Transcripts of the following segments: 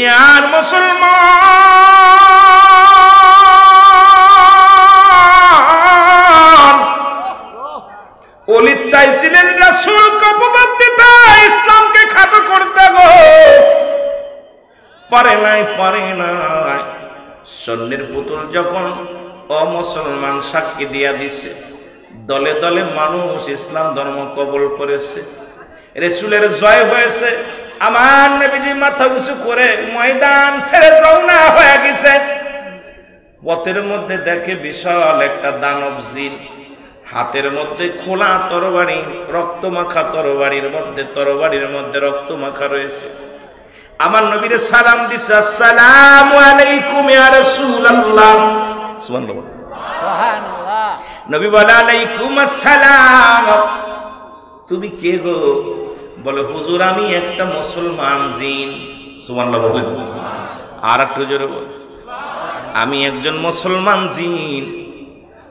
ইয়ার মুসলমান ওলি চাইছিলেন রাসূলকে অপবাদ দিতে, ইসলামকে খাটো করতে গো, পারে নাই। স্বর্ণের পুতুল যখন অমুসলমান সাক্ষী দিয়া দিছে, দলে দলে মানুষ ইসলাম ধর্ম কবুল করেছে, রাসূলের জয় হয়েছে। আমার নবীজি মাথা উঁচু করে ময়দান ছেড়ে রওনা হয়ে গেছে। পথের মধ্যে দেখে বিশাল একটা দানব জিন, হাতের মধ্যে খোলা তরবারি, রক্তমাখা তরবারির মধ্যে রক্তমাখা রয়েছে। আমার নবীরে সালাম দিছে, আসসালামু আলাইকুম ইয়া রাসূলুল্লাহ। সুবহানাল্লাহ। নবী বলে আলাইকুম আসসালাম। তুমি কে গো? বলে হুজুর আমি একটা মুসলমান জিন। সুবহানাল্লাহ বলেন। আর একটু জোরে বল, আমি একজন মুসলমান জিন।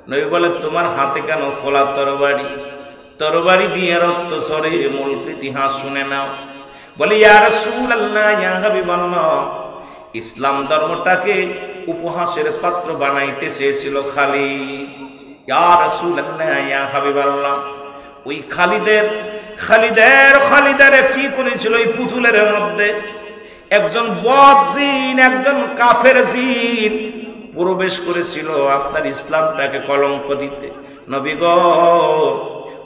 নবী বলে তোমার হাতে কেন খোলা তরবারি? তরবারি দিয়ে রক্ত ঝরে, মূল ইতিহাস শুনে নাও। বলে ইয়া রাসূলুল্লাহ, ইয়া হাবিবাল্লাহ, ইসলাম ধর্মটাকে উপহাসের পাত্র বানাইতে চেয়েছিল খালিদ। ইয়া রাসূলুল্লাহ, ইয়া হাবিবাল্লাহ, ওই খালিদের কি করেছিল? ওই পুতুলের মধ্যে একজন বদ জিন, একজন কাফের জিন প্রবেশ করেছিল আপনার ইসলামটাকে কলঙ্ক দিতে। নবী গো,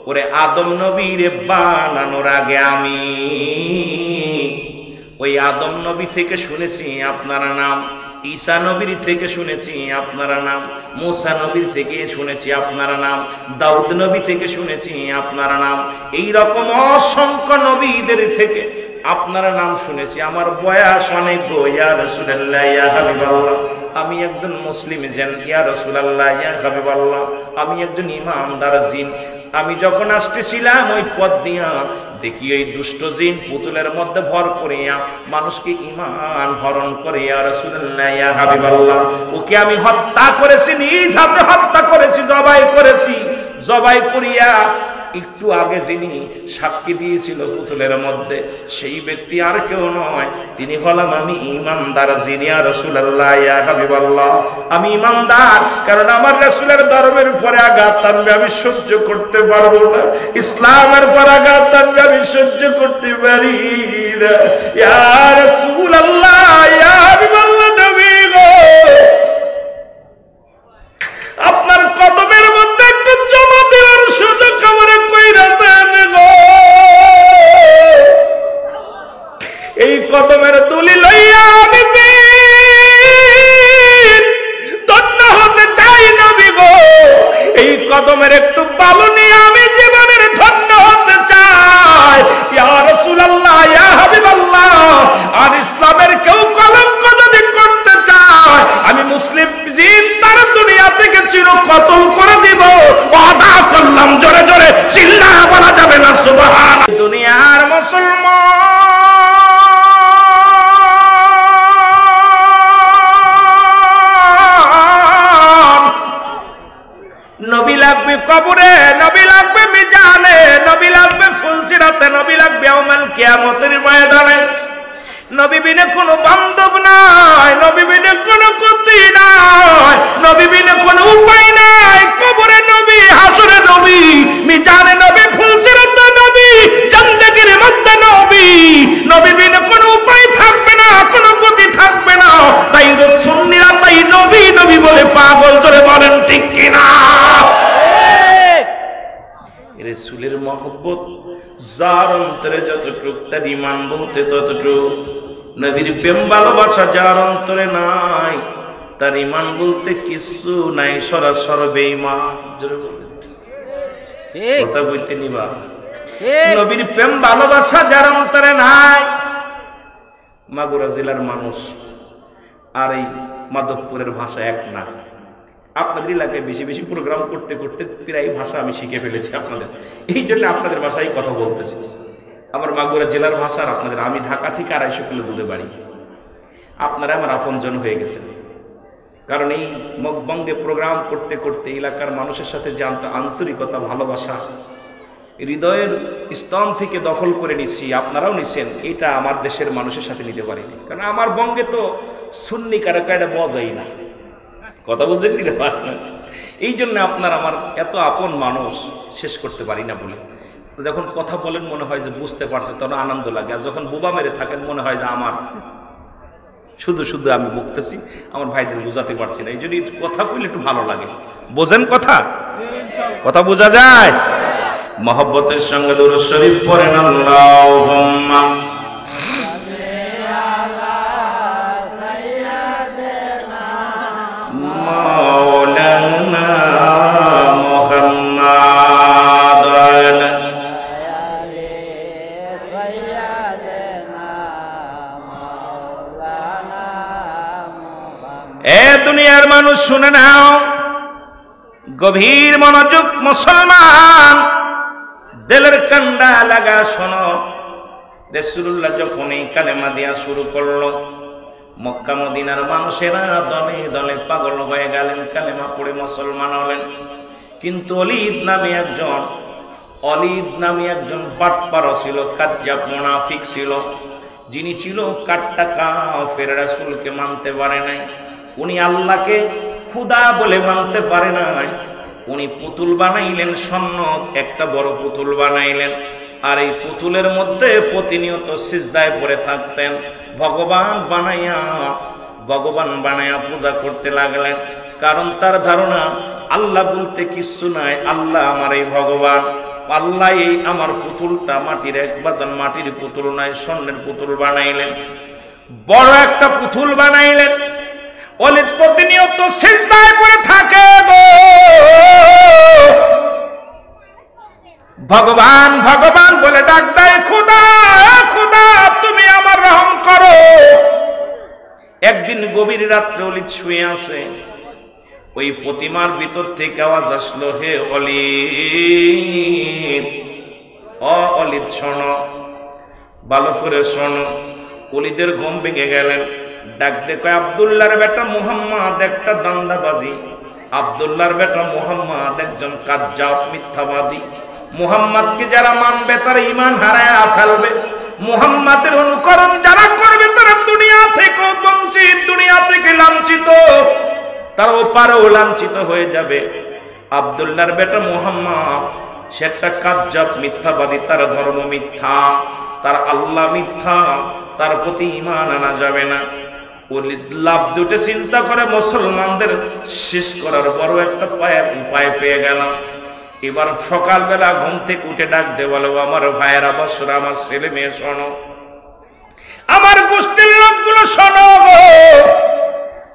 ওরে আদম নবীর বানানোর আগে আমি ওই আদম নবী থেকে শুনেছি আপনার নাম, ঈসা নবীর থেকে শুনেছি আপনার নাম, মুসা নবীর থেকে শুনেছি আপনার নাম, দাউদ নবী থেকে শুনেছি আপনার নাম, এই রকম অসংখ্য নবীদের থেকে আপনার নাম শুনেছি। আমার বয়স অনেক গো ইয়া রাসূলুল্লাহ, ইয়া হাবিবাল্লাহ, আমি একজন মুসলিম জিন। ইয়া রাসূলুল্লাহ, ইয়া হাবিবাল্লাহ, আমি একজন ঈমানদার জিন। আমি যখন আসতেছিলাম ওই পথ দিয়া দেখি এই দুষ্ট জিন পুতুলের মধ্যে ভর করিয়া মানুষকে ঈমান হরণ করে। ইয়া রাসূলুল্লাহ, ইয়া হাবিবাল্লাহ, ওকে আমি হত্যা করেছি, নিজ হাতে হত্যা করেছি, জবাই করিয়া একটু আগে যিনি সাক্ষী দিয়েছিল পুতুলের মধ্যে, সেই ব্যক্তি আর কেউ নয়, তিনি হলাম আমি ঈমানদার জিন। ইয়া রাসূলুল্লাহ, ইয়া হাবিবাল্লাহ, আমি ঈমানদার, কারণ আমার রাসূলের ধর্মের উপরে আঘাত টানবে আমি সহ্য করতে পারবো না, ইসলামের উপর আঘাত টানবে আমি সহ্য করতে পারি না। ইয়া রাসূলুল্লাহ, ইয়া হাবিবাল্লাহ, নবী গো, আপনার কদমের মধ্যে একটু জমা দেওয়ার সুযোগ আমারে কইরা দেন গো। এই কদমের তুলি লইয়া আমি ধন্য হতে চাই নবী গো, এই কদমের একটু বালু নিয়ে আমি জীবনের ধন্য হতে চাই। ইয়া রাসূলুল্লাহ, ইয়া হাবিবাল্লাহ, আর ইসলামের কেউ কলঙ্ক যদি করতে চায় আমি মুসলিম জিন তার দুনিয়া থেকে চিরকতল করে দিব। ওয়াদা করলাম, জোরে জোরে চিল্লা বলা যাবে না সুবহান। দুনিয়ার মুসলমান, নবী লাগবে কবরে, নবী লাগবে মিজানে, নবী লাগবে ফুলসিরাতে, নবী লাগবে ইয়াউমুল কিয়ামতের ময়দানে। নবী বিনে কোনো বান্ধব নাই, নবী বিনে কোনো গতি নাই, নবী বিনে কোনো উপায় নাই। কবরে নবী, হাসরে নবী, মিজানে নবী, ফুলসিরাতে নবী, জিন্দেগির মধ্যে নবী, নবী বিনে কোনো উপায় থাকবে না, কোনো গতি থাকবে না। তাই সুন্নিরা তাই নবী নবী বলে পাগল, জোরে বলেন ঠিক কিনা? রাসূলের মহব্বত যার অন্তরে যতটুকু, তার ঈমান বলতে ততটুকু। নবীর প্রেম ভালোবাসা যার অন্তরে নাই, তার ঈমান বলতে কিছু নাই, সরাসরি বেঈমান। কথা বলতে নিবা, নবীর প্রেম ভালোবাসা যার অন্তরে নাই। মাগুরা জেলার মানুষ আর এই মাধবপুরের ভাষা এক না। আপনাদের এলাকায় বেশি বেশি প্রোগ্রাম করতে করতে প্রায় ভাষা আমি শিখে ফেলেছি আপনাদের, এই জন্য আপনাদের ভাষায় কথা বলতেছি। আমার মাগুরা জেলার ভাষা আর আপনাদের, আমি ঢাকা থেকে 250 কিলো দূরে বাড়ি, আপনারা আমার আপনজন হয়ে গেছেন। কারণ এই মকবঙ্গে প্রোগ্রাম করতে করতে এলাকার মানুষের সাথে যে আন্তরিকতা, ভালোবাসা, হৃদয়ের স্তন থেকে দখল করে নিছি, আপনারাও নিছেন, এটা আমার দেশের মানুষের সাথে নিতে পারিনি। কারণ আমার বঙ্গে তো সুন্নি কারো এটা বজাই না, কথা বুঝেন নি? এই জন্য আপনার আমার এত আপন মানুষ শেষ করতে পারি না বলে। যখন কথা বলেন মনে হয় যে বুঝতে পারছে, তখন আনন্দ লাগে। আর যখন বোবা মেরে থাকেন মনে হয় যে আমার শুধু শুধু আমি বকতেছি, আমার ভাইদের বোঝাতে পারছি না। এই জন্য কথা বললে একটু ভালো লাগে। বোঝেন কথা? কথা বোঝা যায়? মহব্বতের সঙ্গে দুরূদ শরীফ পড়েন। আল্লাহুম্মা মাওলানা মুহাম্মাদ এ দুনিয়ার মানুষ শুনে নাও, গভীর মনোযোগ মুসলমান, দিলের কান্ডা লাগা শোনো। রাসূলুল্লাহ যখন এই কালেমা দিয়া শুরু করলো, মক্কা মদিনার মানুষেরা দলে দলে পাগল হয়ে গেলেন, কালেমা পড়ে মুসলমান হলেন। কিন্তু অলিদ নামে একজন বাটপার ছিল, কাজ্জাব মুনাফিক ছিল, যিনি ছিল কাট্টা কাফের, রাসূলকে মানতে পারে নাই। উনি আল্লাহকে খুদা বলে মানতে পারে নাই। উনি পুতুল বানাইলেন, স্বর্ণ একটা বড় পুতুল বানাইলেন, আর এই পুতুলের মধ্যে প্রতিনিয়ত সিজদায় পড়ে থাকতেন। ভগবান বানায়া পূজা করতে লাগলেন। কারণ তার ধারণা আল্লাহ বলতে কিচ্ছু নাই, আল্লাহ আমার এই ভগবান, আল্লাহ এই আমার পুতুলটা মাটির মাটির পুতুল নাই, স্বর্ণের পুতুল বানাইলেন, বড় একটা পুতুল বানাইলেন। ওলিদ প্রতিনিয়ত সিজদায় পড়ে থাকে গো, ভগবান ভগবান বলে ডাক দেয়, খোদা খোদা তুমি আমার রহম করো। একদিন গভীর রাত্রে অলিদ শুয়ে আছে, ওই প্রতিমার ভিতর থেকে আওয়াজ আসলো, হে অলিদ, অলিদ শোনো, ভালো করে শোনো। অলিদের ঘুম ভেঙে গেলেন, ডাক দেখো, আব্দুল্লাহর বেটা মুহাম্মদ একটা দান্দাবাজি, আব্দুল্লাহর বেটা মুহাম্মদ একজন কাজ্জাব মিথ্যাবাদী। মুহাম্মদকে যারা মানবে তারা ঈমান হারায় ফেলবে, মুহাম্মাদের অনুকরণ যারা করবে তারা দুনিয়া থেকে বঞ্চিত, দুনিয়া থেকে লাঞ্ছিত, তারা ওপারেও লাঞ্ছিত হয়ে যাবে। আব্দুল্লাহর বেটা মুহাম্মদ সে একটা কাজ্জাব মিথ্যাবাদী, তার ধর্ম মিথ্যা, তার আল্লাহ মিথ্যা, তার প্রতি ঈমান আনা যাবে না। ওলিদ লাভ দুটো চিন্তা করে মুসলমানদের শেষ করার বড় একটা উপায় পেয়ে গেলাম। এবার সকালবেলা ঘুম থেকে উঠে ডাক দে, বলো আমার ভাইয়েরা, বৎসরা, আমার ছেলে মেয়ে শোনো, আমার গোষ্ঠীর লোকগুলো শোনো,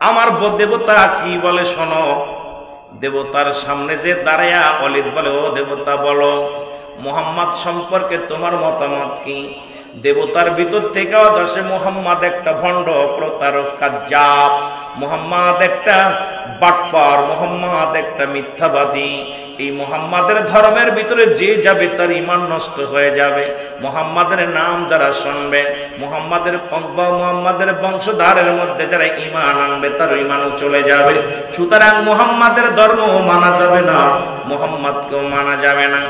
আমার দেবতা কি বলে শোনো। দেবতার সামনে যে দাঁড়ায়া অলিদ বলে, ও দেবতা বলো মুহাম্মদ সম্পর্কে তোমার মতামত কি? দেবতার ভিতর থেকে আসে, মুহাম্মদ একটা ভণ্ড প্রতারক কাজ্জাব, মুহাম্মদ একটা বাটপার, মুহাম্মদ একটা মিথ্যাবাদী। এই মুহাম্মাদের ধর্মের ভিতরে যে যাবে তার ঈমান নষ্ট হয়ে যাবে। মুহাম্মাদের নাম যারা শুনবে, মুহাম্মাদের বংশধারের মধ্যে যারা ঈমান আনবে তার ঈমানও চলে যাবে। সুতরাং মুহাম্মাদের ধর্ম মানা যাবে না, মুহাম্মাদকেও মানা যাবে না।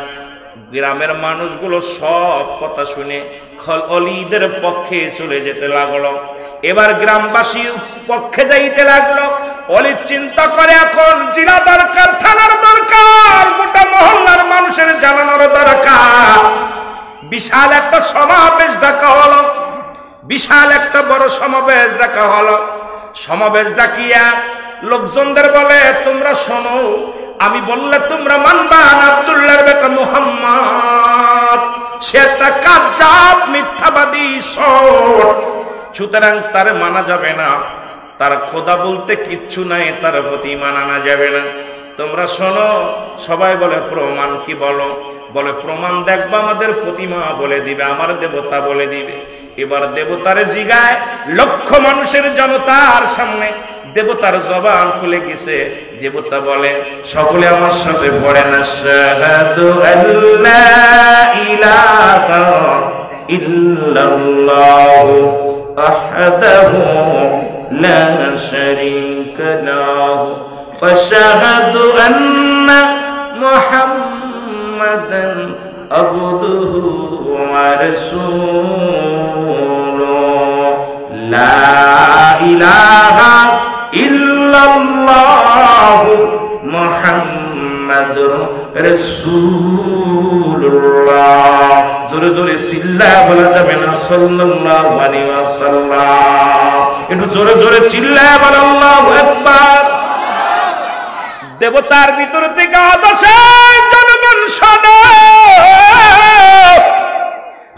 গ্রামের মানুষগুলো সব কথা শুনে অলিদের পক্ষে চলে যেতে লাগলো। এবার গ্রামবাসীর পক্ষে যাইতে লাগলো। অলিদ চিন্তা করে, এখন জেলা দরকার, থানার দরকার, গোটা মহল্লার মানুষের জানানোর দরকার। বিশাল একটা সমাবেশ ডাকা হলো, বিশাল একটা বড় সমাবেশ ডাকা হলো। সমাবেশ ডাকিয়া লোকজনদের বলে, তোমরা শোনো, আমি বললে তোমরা মানবা না, আব্দুল্লাহর বেটা মুহাম্মদ সে একটা কাজ্জাব মিথ্যাবাদী সর, সুতরাং তার মানা যাবে না, তার খোদা বলতে কিচ্ছু নাই, তার প্রতি মানা যাবে না। তোমরা শোনো। সবাই বলে, প্রমাণ কি? বলো। বলে, প্রমাণ দেখবা, আমাদের প্রতিমা বলে দিবে, আমার দেবতা বলে দিবে। এবার দেবতারে জিগায়, লক্ষ মানুষের জনতার সামনে দেবতার জবান খুলে গেছে। দেবতা বলে, সকলে আমার সাথে পড়েন, আশহাদু আল্লা ইলাহা ইল্লাল্লাহু ওয়াহদাহু লা শারীকা লাহু ওয়া আশহাদু আন্না মুহাম্মাদান আবদুহু ওয়া রাসূলুহু লা ইলাহা ইল্লাল্লাহু মুহাম্মাদুর রাসূলুল্লাহ। জোরে জোরে চিল্লায় বলা যাবে না সাল্লাল্লাহু আলাইহি ওয়াসাল্লাম? একটু জোরে জোরে চিল্লায় বলা আল্লাহু আকবার। দেবতার ভিতর থেকে আদেশে জনগণ শোনো,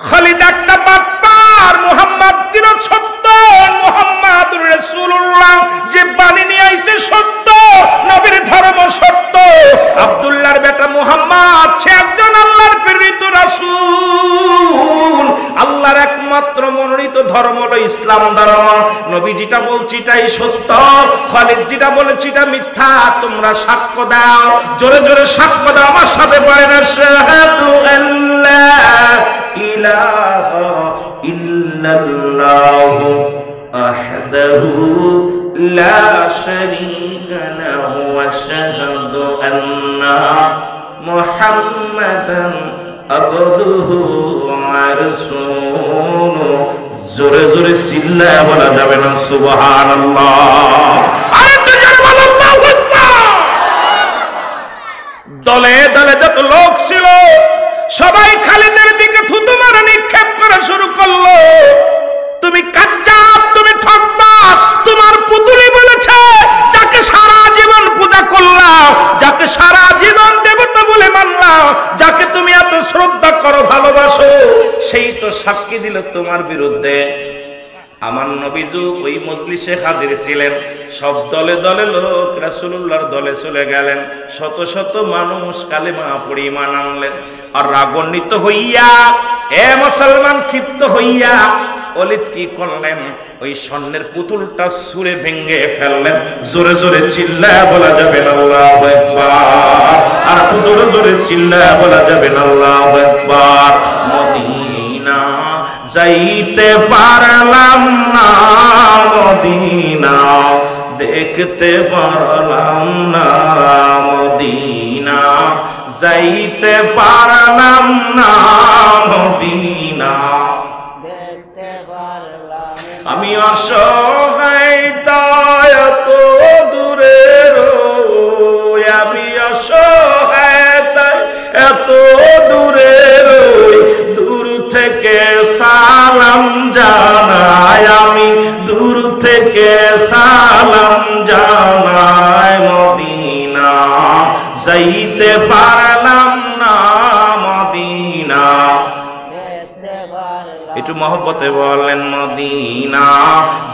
খালিদ একটা বাপ্পার মুহাম্মদ কিনা সত্য, মুহাম্মাদুর রাসূলুল্লাহ যে বাণী নিয়ে আইছে সত্য, নবীর ধর্ম সত্য। আব্দুল্লাহর বেটা মুহাম্মদ সে একজন আল্লাহর প্রেরিত রাসূল। আল্লাহর একমাত্র মনোনীত ধর্ম হলো ইসলাম ধর্ম। নবী যেটা বলছি এটাই সত্য, খালিদ যেটা বলেছি এটা মিথ্যা। তোমরা সাক্ষ্য দাও, জোরে জোরে সাক্ষ্য দাও, আমার সাথে পড়েন আশহাদু আল্লা ইলাহা ইল্লাল্লাহু ওয়াহদাহু লা শারীকা লাহু ওয়া আশহাদু আন্না মুহাম্মাদান আবদুহু ওয়া রাসূলুহু। জোরে জোরে চিল্লায় বলা যাবে না সুবহানাল্লাহ? আরেকটু জোরে বলো আল্লাহু আকবার। দলে দলে যত লোক ছিল সবাই খালিদের দিকে থুতু মারা নিক্ষেপ করা শুরু করলো। তুমি কাজ্জাব, তুমি ঠকবাজ, তোমার পুতুলি বলেছে যাকে সারা জীবন পূজা করলাম, যাকে সারা জীবন দেবতা বলে মানলাম, যাকে তুমি এত শ্রদ্ধা করো ভালোবাসো, সেই তো সাক্ষী দিল তোমার বিরুদ্ধে। আমার নবীজু ওই মজলিসে হাজির ছিলেন। সব দলে দলে লোক রাসূলুল্লাহর দলে চলে গেলেন। শত শত মানুষ কালেমা পড়ে ঈমান আনলেন। আর রাগান্বিত হইয়া, এ মুসলমান, ক্ষিপ্ত হইয়া ওলিদ কি করলেন? ওই স্বর্ণের পুতুলটা ছুঁড়ে ভেঙে ফেললেন। জোরে জোরে চিল্লায় বলা যাবে না আল্লাহু আকবার? আর জোরে জোরে চিল্লায় বলা যাবে না আল্লাহু আকবার? মদিনা যাইতে পারলাম না, মদিনা দেখতে পারলাম না, মদিনা যাইতে পারলাম না, মদিনা আমি অসহায় তাই এত দূরে রই, আমি অসহায় তাই এত দূরে রই, দূর থেকে সালাম জানাই, আমি দূর থেকে সালাম জানাই, মদিনা যাইতে পারলাম না, মদিনা। একটু মহব্বতে বলেন মদিনা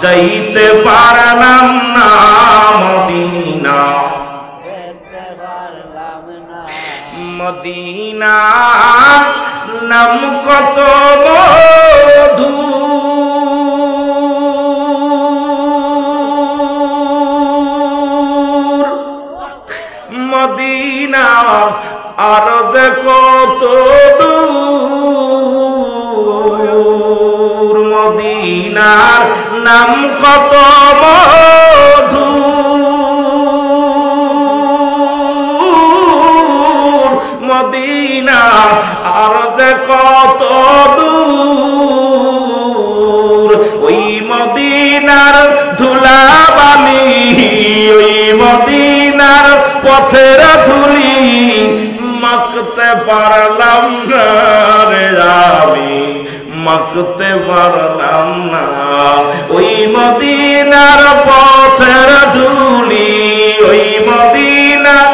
যাইতে পারলাম না, মদিনা। মদিনা নাম কত মধু, মদিনা আর যে কত দূর, মদিনার নাম কত মধু, মদিনা আর যে কত দূর, ওই মদিনার ধুলাবালি, ওই মদিনার পথের ধুলি মাখতে পারলাম না রে, আমি মাখতে পারলাম না, ওই মদিনার পথের ধুলি, ওই মদিনার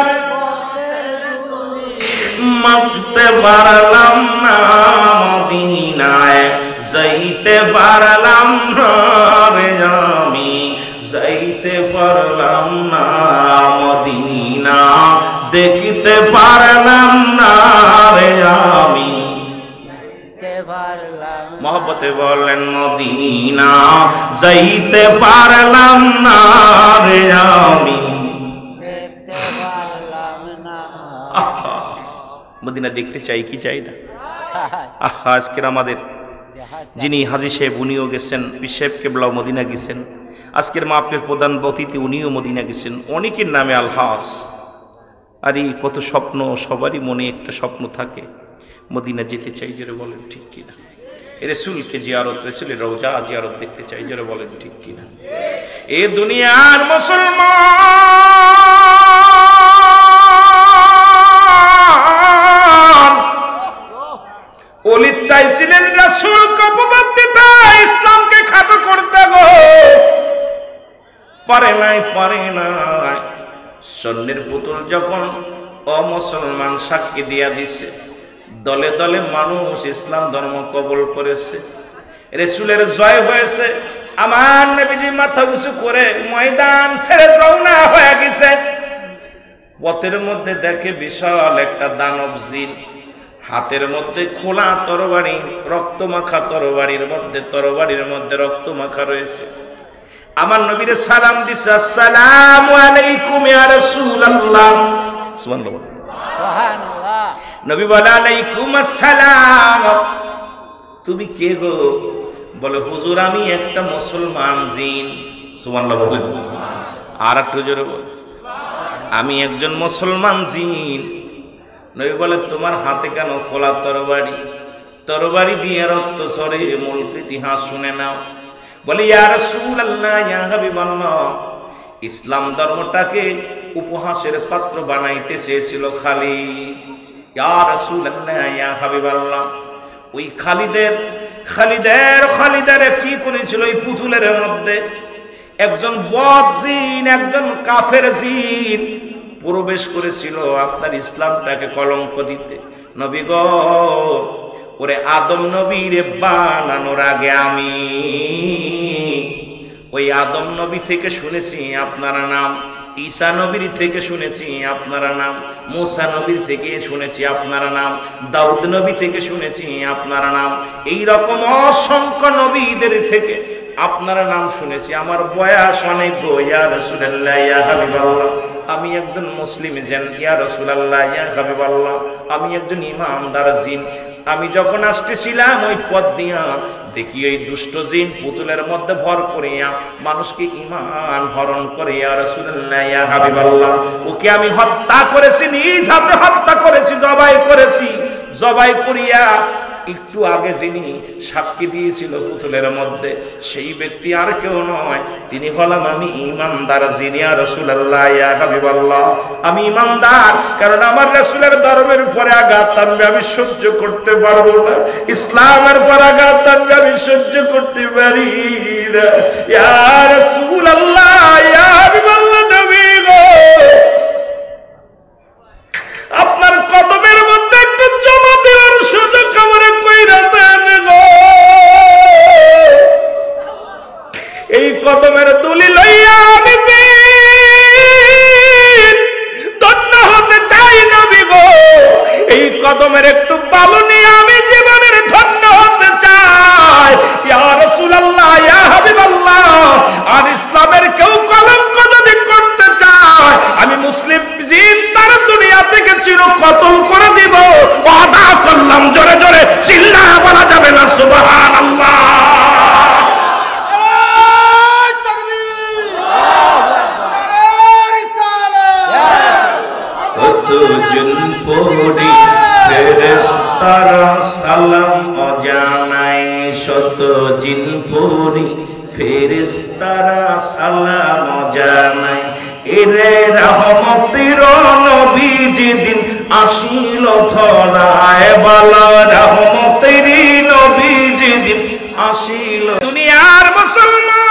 মাখতে পারলাম না, মদিনায় যাইতে পারলাম না রে, আমি যাইতে পারলাম না, মদিনা দেখতে পারলাম না রে, আমি মহব্বতে বলেন মদিনা যাইতে পারলাম না রে, আমি মদিনা দেখতে চাই কি চাই না? আহা, আজকের আমাদের যিনি হাজী সাহেব উনিও গেছেন, পীর সাহেব কেবলাও মদিনা গেছেন, আজকের মাহফিলের প্রধান অতিথি উনিও মদিনা গেছেন, অনেকের নামে আলহাস। আর এই কত স্বপ্ন, সবারই মনে একটা স্বপ্ন থাকে। মদিনা যেতে চাই, জোরে বলেন ঠিক কিনা? রাসূলকে জিয়ারত, রাসূলের রওজা জিয়ারত দেখতে চাই, জোরে বলেন ঠিক কিনা? এ দুনিয়ার মুসলমান ওলিদ চাইছিলেন রাসূলকে অপবাদ দিতে, ইসলামকে খাটো করতে গো, পারে নাই। স্বর্ণের পুতুল যখন অমুসলমান সাক্ষী দিয়া দিছে, দলে দলে মানুষ ইসলাম ধর্ম কবুল করেছে, রাসূলের জয় হয়েছে। আমার নবীজি মাথা উঁচু করে ময়দান ছেড়ে রওনা হয়ে গেছে। পথের মধ্যে দেখে বিশাল একটা দানব জিন, হাতের মধ্যে খোলা তরবারি, রক্তমাখা তরবারির মধ্যে রক্তমাখা রয়েছে। আমার নবীরে সালাম দিছে, আসসালামু আলাইকুম ইয়া রাসূলুল্লাহ। সুবহানাল্লাহ। নবী বলে, আলাইকুম আসসালাম। তুমি কে গো? বলে, হুজুর আমি একটা মুসলমান জিন। সুবহানাল্লাহ বলেন। আর একটু জোরে বল, আমি একজন মুসলমান জিন। নবী বলে, তোমার হাতে কেন খোলা তরবারি? তরবারি দিয়ে রক্ত ঝরে, মূল ইতিহাস শুনে নাও। বলে, ইয়া রাসূলুল্লাহ, ইয়া হাবিবাল্লাহ, ইসলাম ধর্মটাকে উপহাসের পাত্র বানাইতে চেয়েছিল খালিদ। ইয়া রাসূলুল্লাহ, ইয়া হাবিবাল্লাহ, ওই খালিদের কি করেছিল? ওই পুতুলের মধ্যে একজন বদ জিন, একজন কাফের জিন প্রবেশ করেছিল আপনার ইসলামটাকে কলঙ্ক দিতে। নবী গো, ওরে আদম নবীরে বানানোর আগে আমি ওই আদম নবী থেকে শুনেছি আপনার নাম, ঈসা নবীর থেকে শুনেছি আপনার নাম, মুসা নবীর থেকে শুনেছি আপনার নাম, দাউদ নবী থেকে শুনেছি আপনার নাম, এই রকম অসংখ্য নবীদের থেকে আপনার নাম শুনেছি। আমার বয়স অনেক গো ইয়া রাসূলুল্লাহ, ইয়া হাবিবাল্লাহ, আমি একজন মুসলিম জিন। ইয়া রাসূলুল্লাহ, ইয়া হাবিবাল্লাহ, আমি একজন ইমানদার জিন। আমি যখন আসতেছিলাম ওই পথ দিয়া দেখি এই দুষ্ট জিন পুতুলের মধ্যে ভর করিয়া মানুষকে ঈমান হরণ করে। ইয়া রাসূলুল্লাহ, ইয়া হাবিবাল্লাহ, ওকে আমি হত্যা করেছি, নিজ হাতে হত্যা করেছি, জবাই করিয়া একটু আগে যিনি সাক্ষী দিয়েছিল পুতুলের মধ্যে, সেই ব্যক্তি আর কেউ নয়, তিনি হলাম আমি ঈমানদার জিন। ইয়া রাসূলুল্লাহ, ইয়া হাবিবাল্লাহ, আমি ঈমানদার, কারণ আমার রাসূলের ধর্মের উপরে আঘাত আনবে আমি সহ্য করতে পারবো না, ইসলামের উপর আঘাত আনবে আমি সহ্য করতে পারি না। ইয়া রাসূলুল্লাহ, ইয়া হাবিবাল্লাহ, নবী গো, আপনার কদমের মধ্যে একটু জমা দেওয়ার সুযোগ আমারে কইরা দেন গো। এই কদমের তুলি লইয়া আমি ধন্য হতে চাই নবী গো, এই কদমের একটু বালু নিয়ে আমি জীবনের ধন্য হতে চাই। ইয়া রাসূলুল্লাহ, ইয়া হাবিবাল্লাহ, আর ইসলামের কেউ কলঙ্ক যদি করতে চায় আমি মুসলিম জিন তার দুনিয়া থেকে চির কতল করে দিব। ওয়াদা করলাম, জোরে জোরে চিল্লা বলা যাবে না সুবহানাল্লাহ। কতজন পড়ি ফেরেশতারা সালাম অজানাই, শত জিন পড়ি ফেরেশতারা সালাম অজানাই। এরে রহমতের নবী যেদিন আসিল ধরায়, বালা রহমতের নবী যেদিন আসিল। দুনিয়ার মুসলমান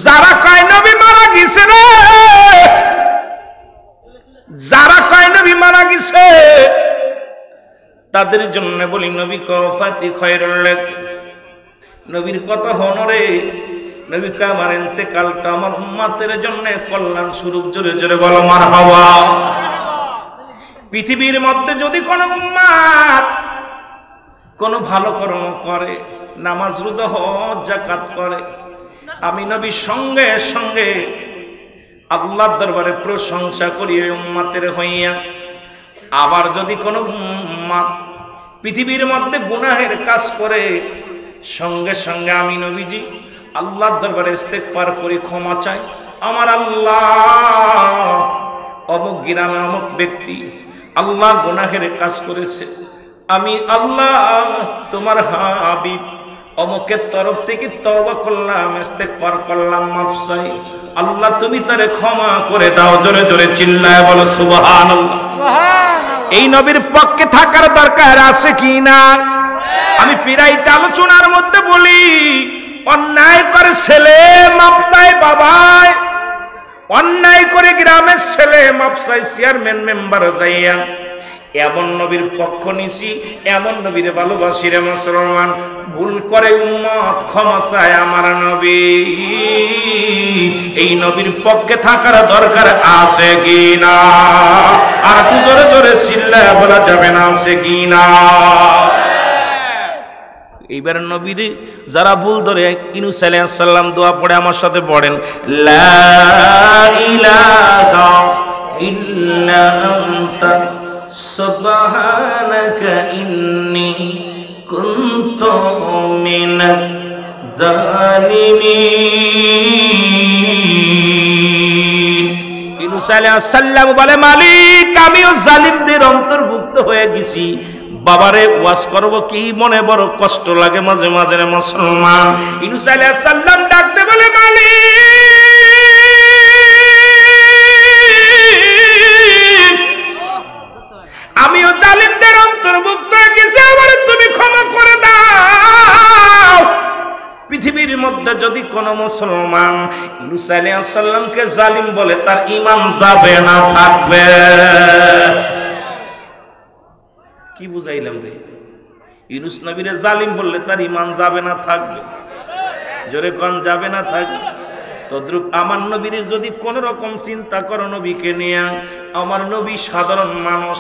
যারা কয় নবী মারা গেছে রে, যারা কয় নবী মারা গেছে তাদের জন্য বলি নবী কওফাতি খায়রুল লাক, নবীর কথা হনরে, নবী আমার ইন্তেকালটা আমার উম্মতের জন্য কল্যাণ স্বরূপ। জোরে জোরে বলো মারহাবা। পৃথিবীর মধ্যে যদি কোন উম্মত কোন ভালো কর্ম করে, নামাজ রোজা হজ যাকাত করে, আমি নবী সঙ্গে সঙ্গে আল্লাহর দরবারে প্রশংসা করি ওই উম্মতের হইয়া। আবার যদি কোনো উম্মত পৃথিবীর মধ্যে গুনাহের কাজ করে, সঙ্গে সঙ্গে আমি নবীজি আল্লাহর দরবারে ইস্তেগফার করি, ক্ষমা চাই। আমার আল্লাহ, অমুক গ্রামে অমুক ব্যক্তি আল্লাহ গুনাহের কাজ করেছে, আমি আল্লাহ তোমার হাবিব অমুকের তরফ থেকে তওবা করলাম, ইস্তেগফার করলাম, মাফ চাই। আল্লাহ তুমি তারে ক্ষমা করে দাও। জোরে জোরে চিল্লায় বলো সুবহানাল্লাহ। এই নবীর পক্ষে থাকার দরকার আছে কি না? আমি প্রায়টা আলোচনার মধ্যে বলি, অন্যায় করে ছেলে মাপ চায় বাবায়, অন্যায় করে গ্রামের ছেলে মাপ চায় চেয়ারম্যান মেম্বার যাইয়া। এমন নবীর পক্ষ নিছি, এমন নবীরে ভালোবাসি রে মুসলমান। ভুল করে উম্মত ক্ষমা চায় আমার নবী। এই নবীর পক্ষে থাকার দরকার আছে কি না? আর একটু জোরে জোরে চিল্লায় বলা যাবে না আছে কি না? এইবার নবীরে যারা ভুল ধরে ইউনূস আলাইহিস সালাম দোয়া পড়ে আমার সাথে পড়েন, লা ইলাহা ইল্লা আনতা সুবহানাকা ইন্নী কুনতু মিনাজ জালিমিন। ইউনূস আলাইহিস সালাম বলে, মালিক আমিও জালিমদের অন্তর্ভুক্ত হয়ে গেছি। বাবারে ওয়াজ করব কি, মনে বড় কষ্ট লাগে মাঝে মাঝে রে মুসলমান। ইউনূস আলাইহিস সালাম ডাকতে বলে, মালিক আমিও জালিমদের অন্তর্ভুক্ত হয়ে গেছি, আমারে তুমি ক্ষমা করে দাও। পৃথিবীর মধ্যে যদি কোন মুসলমান ইউনূস আলাইহিস সালামকে জালিম বলে, তার ঈমান যাবে না থাকবে? কি বুঝাইলাম রে? ইউনূস নবীরে জালিম বললে তার ঈমান যাবে না থাকবে? জোরে কোন যাবে না থাকবে? তদ্রূপ আমার নবীরে যদি কোন রকম চিন্তা করো নবীকে নিয়ে, আমার নবী সাধারণ মানুষ,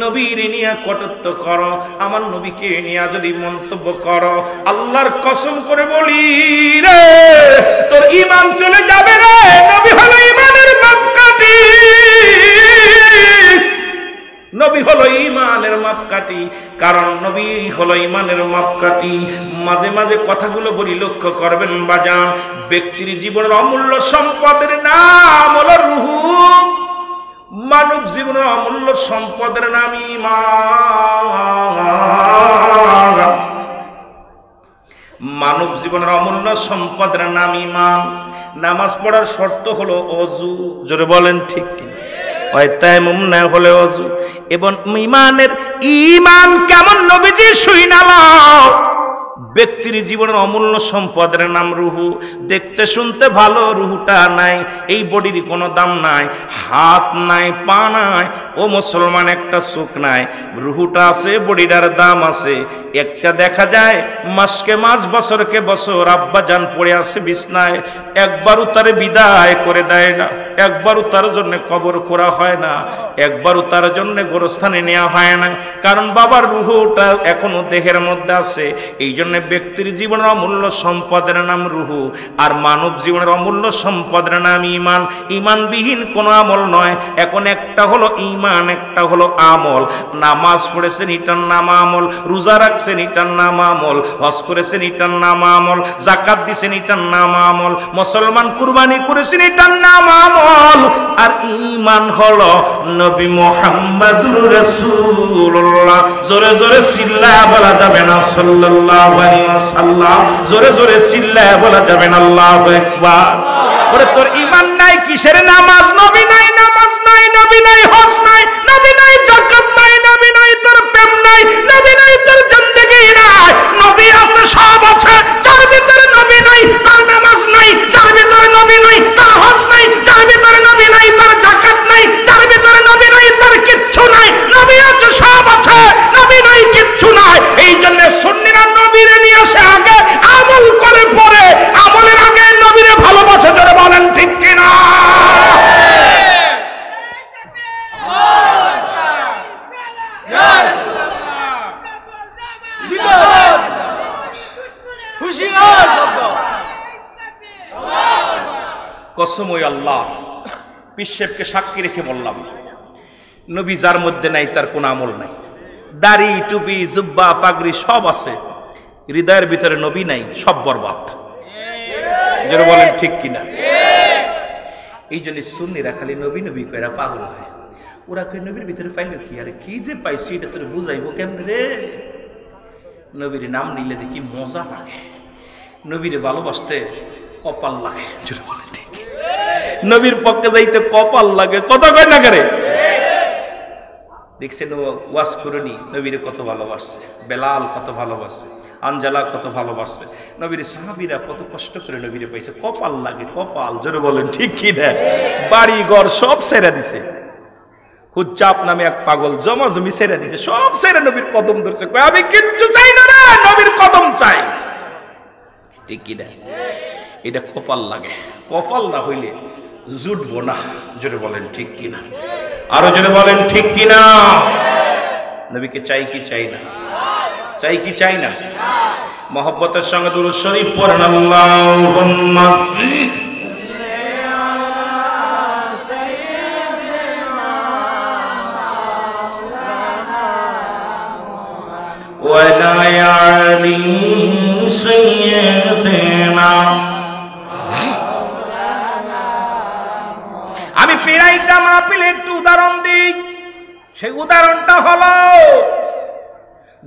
নবীর নিয়ে কটুত্ব করো, আমার নবীকে নিয়ে যদি মন্তব্য করো, আল্লাহর কসম করে বলি রে, তোর ঈমান চলে যাবে রে। নবী হলো ঈমানের মাপকাঠি, নবী হলো ঈমানের মাপকাঠি, কারণ নবী হলো ঈমানের মাপকাঠি। মাঝে মাঝে কথাগুলো বলি, লক্ষ্য করবেন বাজান। ব্যক্তির জীবনের অমূল্য সম্পদের নাম হলো রূহ। মানব জীবনের অমূল্য সম্পদের নাম ঈমান। মানব জীবনের অমূল্য সম্পদের নাম ঈমান। নামাজ পড়ার শর্ত হলো ওযু। জোরে বলেন ঠিক কিনা? তায়াম্মুম না হলে ওযু। এবং ঈমান কেমন নবীজি শুনালাও। ব্যক্তির জীবনের অমূল্য সম্পদের নাম রূহু। দেখতে শুনতে ভালো, রূহুটা নাই, এই বডির কোনো দাম নাই, হাত নাই, পা নাই, ও মুসলমান একটা চোখ নাই, রূহুটা আছে, বডিটার দাম আছে। একটা দেখা যায় মাসকে মাস, বছরকে বছর আব্বা জান পড়ে আছে বিছনায়, একবারও তারে বিদায় করে দেয় না, একবারও তার জন্য কবর খোঁড়া হয় না, একবারও তার জন্য গোরস্থানে নেওয়া হয় না, কারণ বাবার রূহটা এখনো দেহের মধ্যে আছে। এই জন্য ব্যক্তির জীবনের অমূল্য সম্পদের নাম রূহু। আর মানব জীবনের অমূল্য সম্পদের নাম ঈমান। ঈমানবিহীন কোনো আমল নয়। এখন একটা হলো ঈমান, একটা হলো আমল। নামাজ পড়েছেন, এটার নাম আমল। রোজা রাখছেন, এটার নাম আমল। হজ করেছেন, এটার নাম আমল। যাকাত দিয়েছেন, এটার নাম আমল। মুসলমান কুরবানি করেছেন, এটার নাম আমল। আর ঈমান হলো নবী মুহাম্মদুর রাসূলুল্লাহ। জোরে জোরে চিল্লায়া বলা যাবে না সাল্লাল্লাহু আলাইহি ওয়াসাল্লাম? জোরে জোরে চিল্লায়া বলা যাবে না আল্লাহু আকবার? ওরে তোর ঈমান নাই কিসের? নামাজ নবী নাই, নামাজ নাই, নবী নাই, হজ নাই, নবী নাই, যাকাত নাই, নবী নাই, তোর প্রেম নাই, নবী নাই, তোর জিন্দেগি নাই। নবী আছে, সব আছে, যার ভিতরে নবী নাই তার নামাজ নাই, যার ভিতরে নবী নাই তার হজ নাই, যার ভিতরে নবী নাই তার যাকাত নাই, যার ভিতরে নবী নাই তার কিচ্ছু নাই। নবী আছে, সব আছে, নবী নাই, কিচ্ছু নাই। এই জন্য সুন্নিরা নবীরে নিয়ে আসে আগে, আমল করে পরে, আমলের আগে নবীরে ভালোবাসে। যারা বলেন ঠিক কিনা? কসম ওই আল্লাহ, পিসেবকে সাক্ষী রেখে বললাম, নবী যার মধ্যে নাই তার কোন আমল নাই। দাড়ি, টুপি, জুব্বা, পাগড়ি সব আছে, হৃদয়ের ভিতরে নবী নাই, সব বরবাদ। যারা বলেন ঠিক কিনা। এই জন্য সুন্নিরা খালি নবী নবী কইরা পাগল হয়। ওরা কই নবীর ভিতরে পাইল কি, আরে কি যে পাইছি এটা তোর বুঝাইবো কেমনে রে। নবীর নাম নিলে যে কি মজা লাগে, নবীর ভালোবাসতে কপাল লাগে। যারা বলেন ঠিক, নবীর পক্ষে যাইতে কপাল লাগে, কথা কয় না করে। দেখছেন ওয়াজ করুনি নবীরে কত ভালোবাসছে, বেলাল কত ভালোবাসছে, আনজালা কত ভালোবাসছে, নবীর সাহাবীরা কত কষ্ট করে নবীরে পাইছে, কপাল লাগে কপাল। জোরে বলেন ঠিক কি না। বাড়ি ঘর সব ছেড়ে দিছে, হুজ্জাব নামে এক পাগল জমা জমি ছেড়ে দিছে, সব ছেড়ে নবীর কদম ধরছে, আমি কিচ্ছু চাই না রে, নবীর কদম চাই। ঠিক কি না। এটা কপাল লাগে, কপাল না হইলে জুটবো না। জোরে বলেন ঠিক কিনা, আরো জোরে বলেন ঠিক কিনা। নবীকে চাই কি চাই না, চাই কি চাই না। মহব্বতের সঙ্গে দুরূদ শরীফ পড়েন, আল্লাহুম্মা ওয়ালা আলি সাইয়্যিদিনা। আমি পিরাইটা মাহফিলে একটু উদাহরণ দিই, সেই উদাহরণটা হলো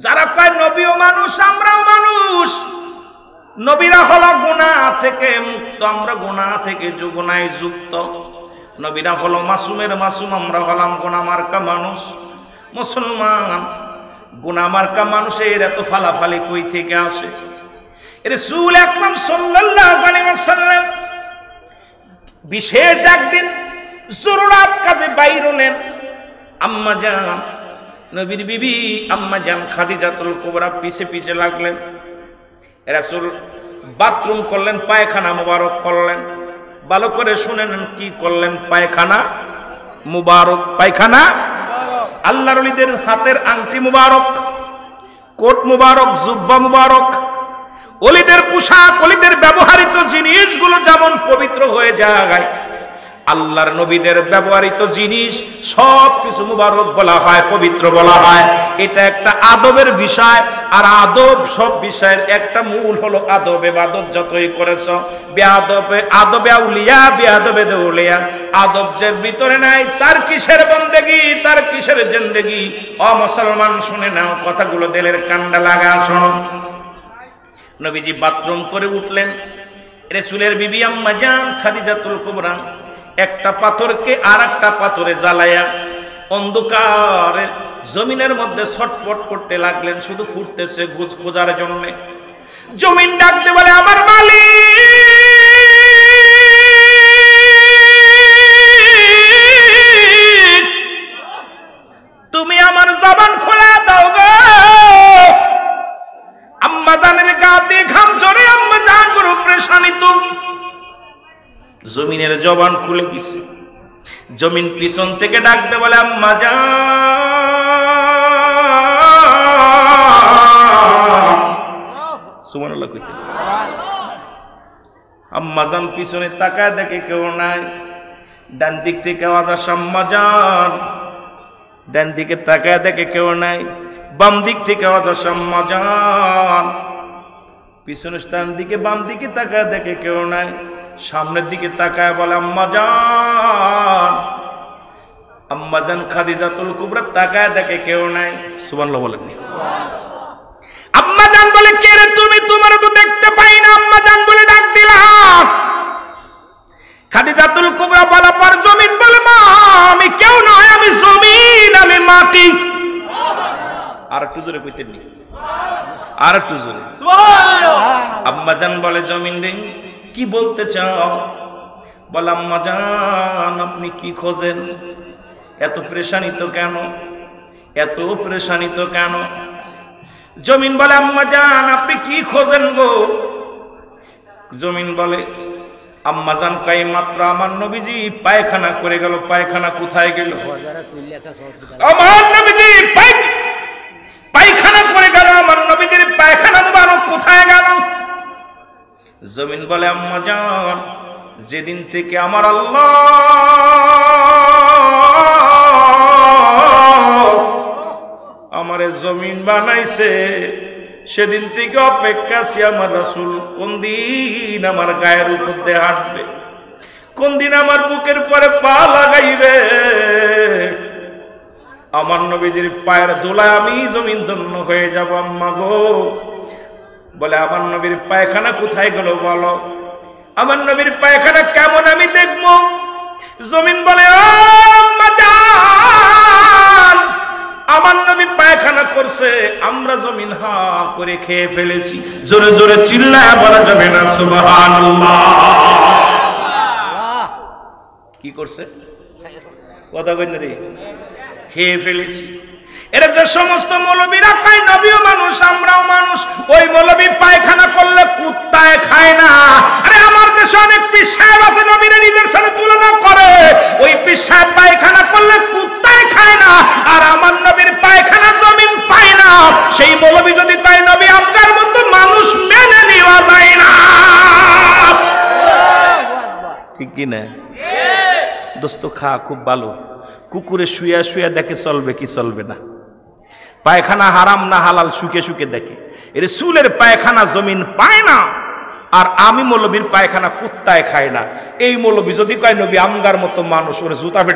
যারা কয় নবীও মানুষ আমরাও মানুষ, নবীরা হলো গুনাহ থেকে মুক্ত, আমরা গুনাহ থেকে গুনাহে যুক্ত। নবীরা হলো মাসুমের মাসুম, আমরা হলাম গুনাহ মার্কা মানুষ। মুসলমান গুনাহ মার্কা মানুষের এত ফালাফালি কই থেকে আসে? রাসূল আকরাম সাল্লাল্লাহু আলাইহি ওয়াসাল্লাম বিশেষ একদিন জরুরাত কাজে বাইর হলেন। আম্মা জান নবীর বিবি আম্মা জান খাদিজাতুল কুবরা পিছে পিছে লাগলেন। রাসূল বাথরুম করলেন, পায়খানা মুবারক করলেন। ভালো করে শুনে নেন কি করলেন। পায়খানা মুবারক, পায়খানা আল্লাহর ওলিদের হাতের আংটি মুবারক, কোট মুবারক, জুব্বা মুবারক, ওলিদের পোশাক, ওলিদের ব্যবহৃত জিনিসগুলো যেমন পবিত্র হয়ে যায়, আল্লাহর নবীদের ব্যবহৃত জিনিস সব কিছু মুবারক বলা হয়, পবিত্র বলা হয়। এটা একটা আদবের বিষয়, আর আদব সব বিষয়ের একটা মূল হলো আদব। ইবাদত যতই করেছ বেআদবে, আদবে আউলিয়া বেআদবে দেউলিয়া, আদব যে ভিতরে নাই তার কিসের বন্দেগি, তার কিসের জিন্দেগি। ও মুসলমান শুনে নাও কথাগুলো, দিলের কান্ডা লাগা শোনো। নবীজি বাথরুম করে উঠলেন। রাসূলের বিবি আম্মা জান খাদিজাতুল কুবরা একটা পাথরকে আর একটা পাথরে জ্বালায়া অন্ধকারে জমিনের মধ্যে ছটফট করতে লাগলেন, শুধু খুঁড়তেছে ঘুষ খোঁজার জন্য। জমিন ডাকতে বলে, আমার মালিক তুমি আমার জবান খোলা দাও গো। আম্মা জানের গাতে ঘাম ঝরে, আম্মা জান বড় পরেশানিত। জমিনের জবান খুলে গেছে। জমিন পিছন থেকে ডাকতে বলে, আম্মা জান সুবহানাল্লাহ কইতে। আম্মা জান পিছনে তাকায় দেখে কেউ নাই। ডান দিক থেকে আওয়াজ আসে, আম্মা জান। ডান দিকে তাকায় দেখে কেউ নাই। বাম দিক থেকে আওয়াজ আসে, আম্মা জান। পিছনে ডান দিকে বাম দিকে তাকায় দেখে কেউ নাই। সামনের দিকে তাকায় বলে, আম্মা জান। আম্মা জান খাদিজাতুল কুবরা তাকায় দেখে কেউ নাই। সুবহানাল্লাহ বলেন। আম্মা জান বলে, কে রে তুমি? তোমার তো দেখতে পাই না। আম্মা জান বলে, ডাক দিলাম। খাদিজাতুল কুবরা বলা পর জমিন বলে, মা আমি কেউ নয়, আমি জমিন, আমি মাটি। আর একটু জোরে কইতেন নি, আর একটু জোরে সুবহানাল্লাহ। আম্মা জান বলে, জমিন রে কি বলতে চাও? বলে, আম্মা জান আপনি কি খোঁজেন? এত পরেশানিত কেন, এত পরেশানিত কেন? জমিন বলে, আম্মা জান আপনি কি খোঁজেন গো? জমিন বলে, আম্মা জান কাই মাত্র আমার নবীজি পায়খানা করে গেল। পায়খানা কোথায় গেল? আমার নবীজি পায়খানা করে গেল। আমার নবীজির পায়খানা মুবারক কোথায় গেল? জমিন বলে, আম্মা জান যেদিন থেকে আমার আল্লাহ আমারে জমিন বানাইছে সেদিন থেকে অপেক্ষা আছি আমার রাসূল কোন দিন আমার গায়ের উপর দিয়ে হাঁটবে, কোন দিন আমার বুকের পরে পা লাগাইবে। আমার নবীজির পায়ের দোলায় আমি জমিন ধন্য হয়ে যাব। আম্মা গো, বলে আমার নবীর পায়খানা কোথায় গেল বলো, আমার নবীর পায়খানা কেমন আমি দেখবো। জমিন বলে ও আম্মা জান, আমার নবী পায়খানা করছে, আমরা জমিন হা করে খেয়ে ফেলেছি। জোরে জোরে চিল্লায় বলা যাবে না সুবহানাল্লাহ। কি করছে কথা কই না রে, খেয়ে ফেলেছি। এরা যে সমস্ত মৌলবীরা কয় নবীও মানুষ আমরাও মানুষ, ওই মৌলবী পায়খানা করলে কুত্তায় খায় না। আরে আমার দেশে অনেক পীর সাহেব আছে নবীর নিজের সাথে তুলনা করে, ওই পীর সাহেব পায়খানা করলে কুত্তায় খায় না, আর আমার নবীর পায়খানা জমিন পায় না। সেই মৌলবী যদি কয় নবী আমরার মতো মানুষ, মেনে নেওয়া যায় না। ঠিক কি না দোস্ত? খা খুব ভালো, কুকুরে শুয়া শুয়া দেখে চলবে কি চলবে না, পায়খানা হারাম না হালাল শুকে শুকে দেখে। এর রাসূলের পায়খানা জমিন পায় না, আর আমি মৌলবীর পায়খানা কুত্তায় খায় না। এই মৌলবী যদি কয় নবী আমগার মতো মানুষ, ওরে জুতা